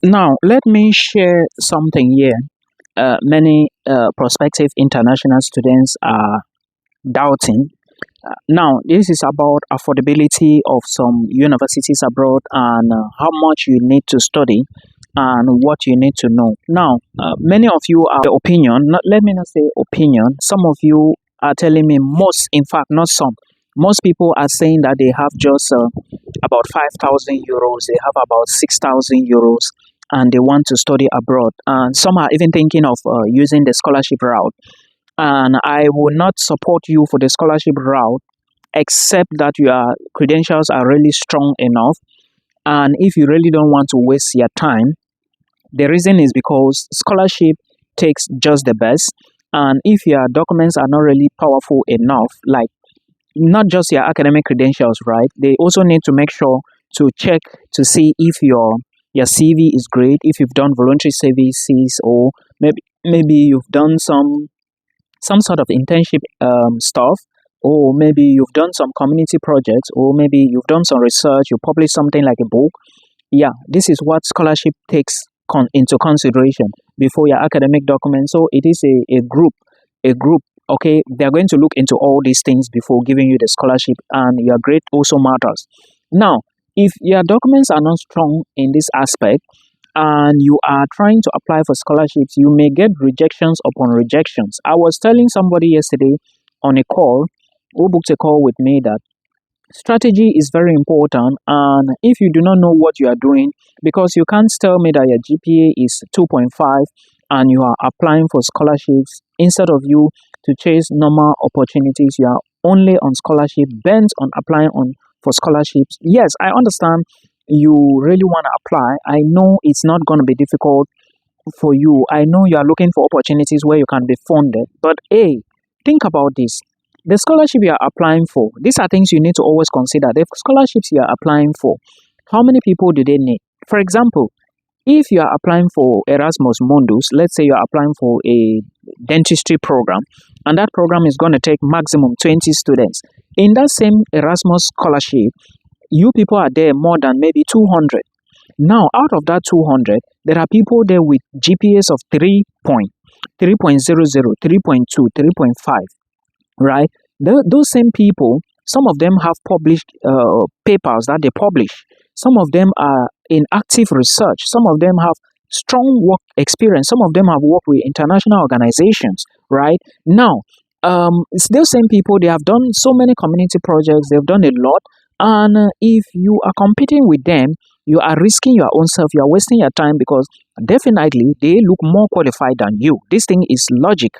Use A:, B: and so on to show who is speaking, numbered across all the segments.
A: Now, let me share something here. Many prospective international students are doubting. Now, this is about affordability of some universities abroad and how much you need to study and what you need to know. Now, many of you are the opinion, not, let me not say opinion, some of you are telling me most, in fact, not some. Most people are saying that they have just about 5,000 euros, they have about 6,000 euros, and they want to study abroad. And some are even thinking of using the scholarship route. And I will not support you for the scholarship route except that your credentials are really strong enough. And if you really don't want to waste your time, the reason is because scholarship takes just the best. And if your documents are not really powerful enough, like not just your academic credentials, right? They also need to make sure to check to see if your CV is great, if you've done voluntary services, or maybe you've done some sort of internship stuff, or maybe you've done some community projects, or maybe you've done some research, you published something like a book. Yeah, this is what scholarship takes into consideration before your academic document. So it is a group. Okay, they're going to look into all these things before giving you the scholarship, and your grade also matters. Now, if your documents are not strong in this aspect, and you are trying to apply for scholarships, you may get rejections upon rejections. I was telling somebody yesterday on a call, who booked a call with me, that strategy is very important. And if you do not know what you are doing, because you can't tell me that your GPA is 2.5 and you are applying for scholarships, instead of you to chase normal opportunities, you are only on scholarship, bent on applying on for scholarships. Yes, I understand you really want to apply. I know it's not going to be difficult for you. I know you are looking for opportunities where you can be funded. But hey, think about this. The scholarship you are applying for, these are things you need to always consider. The scholarships you are applying for, how many people do they need? For example, if you are applying for Erasmus Mundus, let's say you are applying for a dentistry program, and that program is going to take maximum 20 students. In that same Erasmus scholarship, you people are there more than maybe 200. Now, out of that 200, there are people there with GPAs of 3.00, 3.2, 3.5, right? Those same people, some of them have published papers that they publish. Some of them are in active research. Some of them have strong work experience. Some of them have worked with international organizations, right? Now, it's those same people, they have done so many community projects, they've done a lot. And if you are competing with them, you are risking your own self, you are wasting your time, because definitely they look more qualified than you. This thing is logic.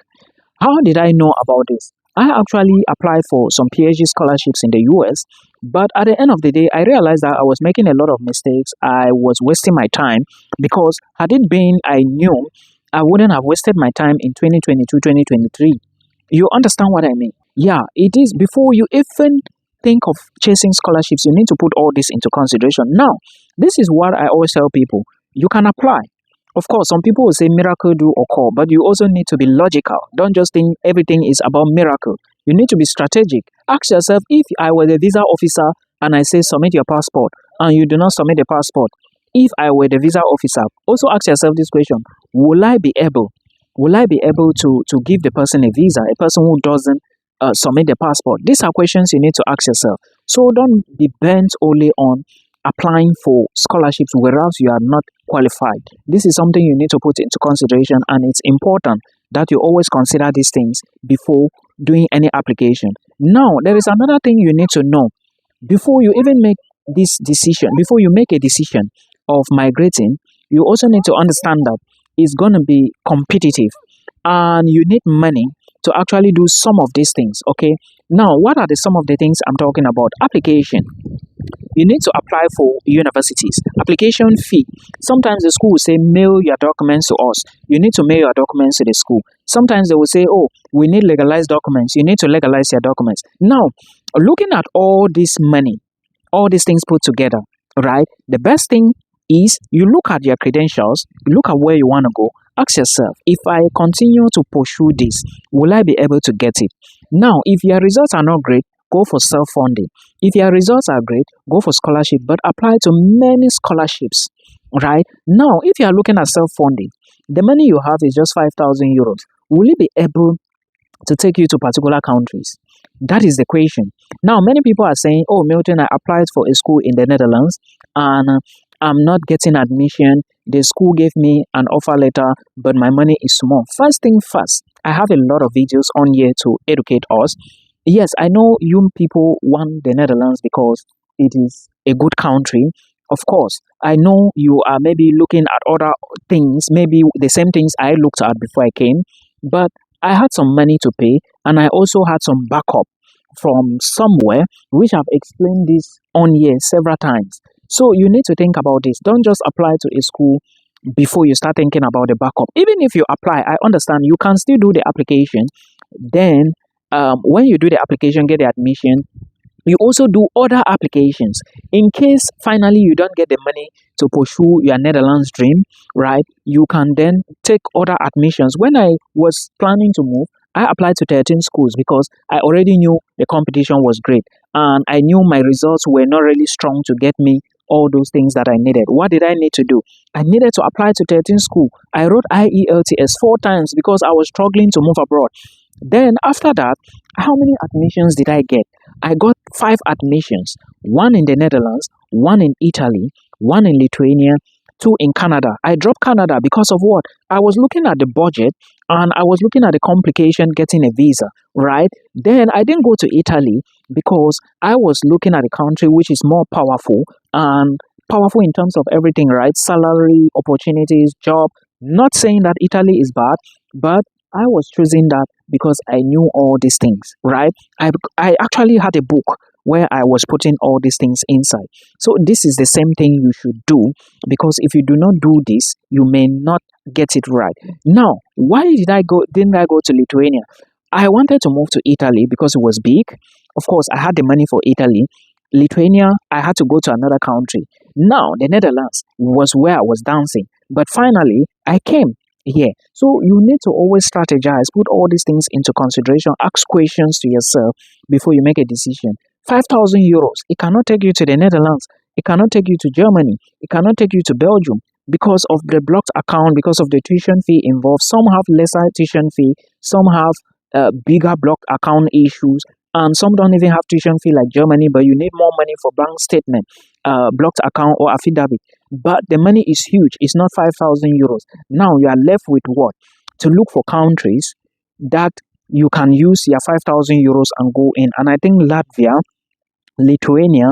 A: How did I know about this? I actually applied for some PhD scholarships in the US, but at the end of the day, I realized that I was making a lot of mistakes. I was wasting my time, because had it been I knew, I wouldn't have wasted my time in 2022, 2023. You understand what I mean? Yeah, it is before you even think of chasing scholarships, you need to put all this into consideration. Now, this is what I always tell people. You can apply. Of course, some people will say miracle do occur, but you also need to be logical. Don't just think everything is about miracle. You need to be strategic. Ask yourself, if I were the visa officer and I say submit your passport, and you do not submit the passport, if I were the visa officer, also ask yourself this question: Will I be able? Will I be able to give the person a visa? A person who doesn't submit the passport. These are questions you need to ask yourself. So don't be bent only on applying for scholarships whereas you are not qualified. This is something you need to put into consideration, and it's important that you always consider these things before doing any application. Now, there is another thing you need to know before you even make this decision, before you make a decision of migrating. You also need to understand that it's going to be competitive, and you need money to actually do some of these things. Okay, now what are some of the things I'm talking about? Application. You need to apply for universities. Application fee. Sometimes the school will say, mail your documents to us. You need to mail your documents to the school. Sometimes they will say, oh, we need legalized documents. You need to legalize your documents. Now, looking at all this money, all these things put together, right? The best thing is you look at your credentials, look at where you want to go. Ask yourself, if I continue to pursue this, will I be able to get it? Now, if your results are not great, go for self-funding. If your results are great, go for scholarship, but apply to many scholarships. right? Now, if you are looking at self-funding, the money you have is just 5,000 euros. Will you be able to take you to particular countries? That is the question. Now, many people are saying, "Oh, Milton, I applied for a school in the Netherlands and I'm not getting admission. The school gave me an offer letter, but my money is small." First thing first, I have a lot of videos on here to educate us. Yes, I know you people want the Netherlands because it is a good country. Of course, I know you are maybe looking at other things, maybe the same things I looked at before I came, but I had some money to pay and I also had some backup from somewhere, which I've explained this on here several times. So you need to think about this. Don't just apply to a school before you start thinking about the backup. Even if you apply, I understand you can still do the application. Then, when you do the application, get the admission, you also do other applications in case finally you don't get the money to pursue your Netherlands dream, right? You can then take other admissions. When I was planning to move, I applied to 13 schools because I already knew the competition was great and I knew my results were not really strong to get me all those things that I needed. What did I need to do? I needed to apply to 13 schools. I wrote IELTS 4 times because I was struggling to move abroad. Then after that, how many admissions did I get? I got 5 admissions, one in the Netherlands, one in Italy, one in Lithuania, two in Canada. I dropped Canada because of what? I was looking at the budget and I was looking at the complication getting a visa, right? Then I didn't go to Italy because I was looking at a country which is more powerful and powerful in terms of everything, right? Salary, opportunities, job. Not saying that Italy is bad, but I was choosing that because I knew all these things, right? I actually had a book where I was putting all these things inside. So this is the same thing you should do because if you do not do this, you may not get it right. Now, why didn't I go to Lithuania? I wanted to move to Italy because it was big. Of course, I had the money for Italy. Lithuania, I had to go to another country. Now, the Netherlands was where I was dancing. But finally, I came here. So you need to always strategize, put all these things into consideration, ask questions to yourself before you make a decision. 5,000 euros, it cannot take you to the Netherlands, it cannot take you to Germany, it cannot take you to Belgium because of the blocked account, because of the tuition fee involved. Some have lesser tuition fee, some have bigger blocked account issues, and some don't even have tuition fee like Germany, but you need more money for bank statement, blocked account, or affidavit. But the money is huge, it's not 5,000 euros. Now you are left with what? To look for countries that you can use your 5,000 euros and go in. And I think Latvia, Lithuania,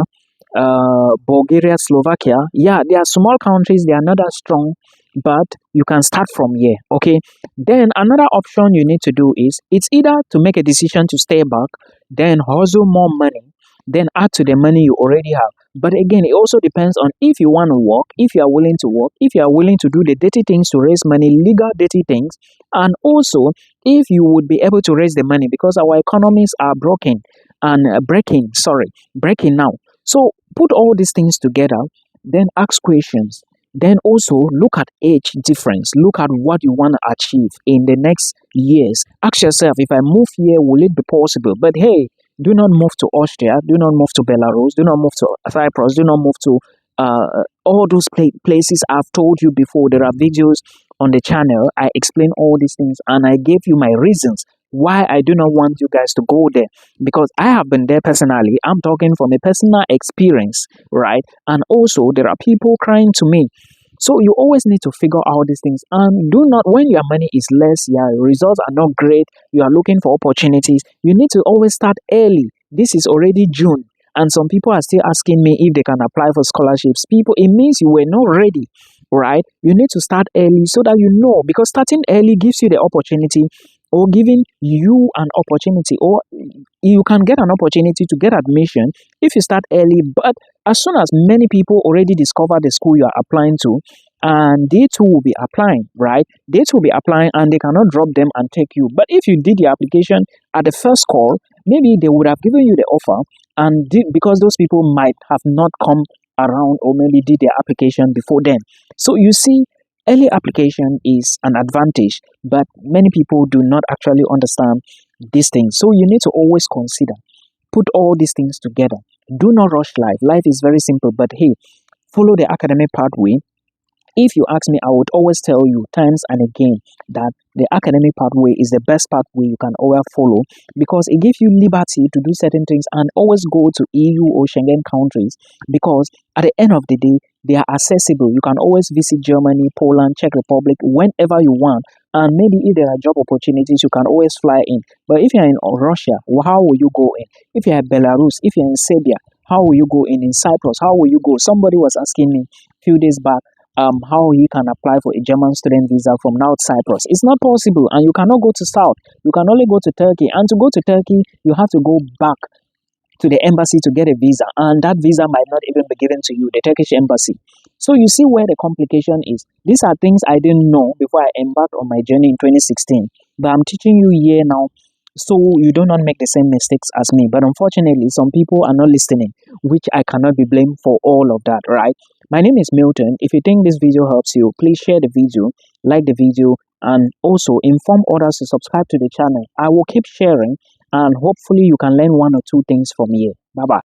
A: Bulgaria, Slovakia, yeah, they are small countries, they are not as strong, but you can start from here, okay? Then another option you need to do is it's either to make a decision to stay back, then hustle more money, then add to the money you already have. But again, it also depends on if you want to work, if you are willing to work, if you are willing to do the dirty things to raise money, legal dirty things, and also if you would be able to raise the money because our economies are broken and breaking now. So put all these things together, then ask questions. Then also look at age difference. Look at what you want to achieve in the next years. Ask yourself, if I move here, will it be possible? But hey, do not move to Austria. Do not move to Belarus. Do not move to Cyprus. Do not move to all those places I've told you before. There are videos on the channel. I explain all these things and I gave you my reasons why I do not want you guys to go there because I have been there personally. I'm talking from a personal experience, right? And also, there are people crying to me. So you always need to figure out these things and do not, when your money is less, your results are not great, you are looking for opportunities, you need to always start early. This is already June and some people are still asking me if they can apply for scholarships. People, it means you were not ready, right? You need to start early so that you know, because starting early gives you the opportunity or giving you an opportunity, or you can get an opportunity to get admission if you start early. But as soon as many people already discover the school you are applying to, and they too will be applying, right? They too will be applying and they cannot drop them and take you. But if you did your application at the first call, maybe they would have given you the offer and because those people might have not come around or maybe did their application before then. So you see, early application is an advantage, but many people do not actually understand these things. So you need to always consider, put all these things together. Do not rush life. Life is very simple, but hey, follow the academic pathway. If you ask me, I would always tell you times and again that the academic pathway is the best pathway you can always follow, because it gives you liberty to do certain things and always go to EU or Schengen countries, because at the end of the day, they are accessible. You can always visit Germany, Poland, Czech Republic whenever you want. And maybe if there are job opportunities, you can always fly in. But if you're in Russia, how will you go in? If you're in Belarus, if you're in Serbia, how will you go in? In Cyprus, how will you go? Somebody was asking me a few days back how you can apply for a German student visa from North Cyprus. It's not possible, and you cannot go to South. You can only go to Turkey, and to go to Turkey, you have to go back to the embassy to get a visa, and that visa might not even be given to you, the Turkish embassy. So you see where the complication is. These are things I didn't know before I embarked on my journey in 2016, but I'm teaching you here now so you do not make the same mistakes as me. But unfortunately, some people are not listening, which I cannot be blamed for all of that, right? My name is Milton. If you think this video helps you, please share the video, like the video, and also inform others to subscribe to the channel. I will keep sharing, and hopefully you can learn one or two things from here. Bye bye.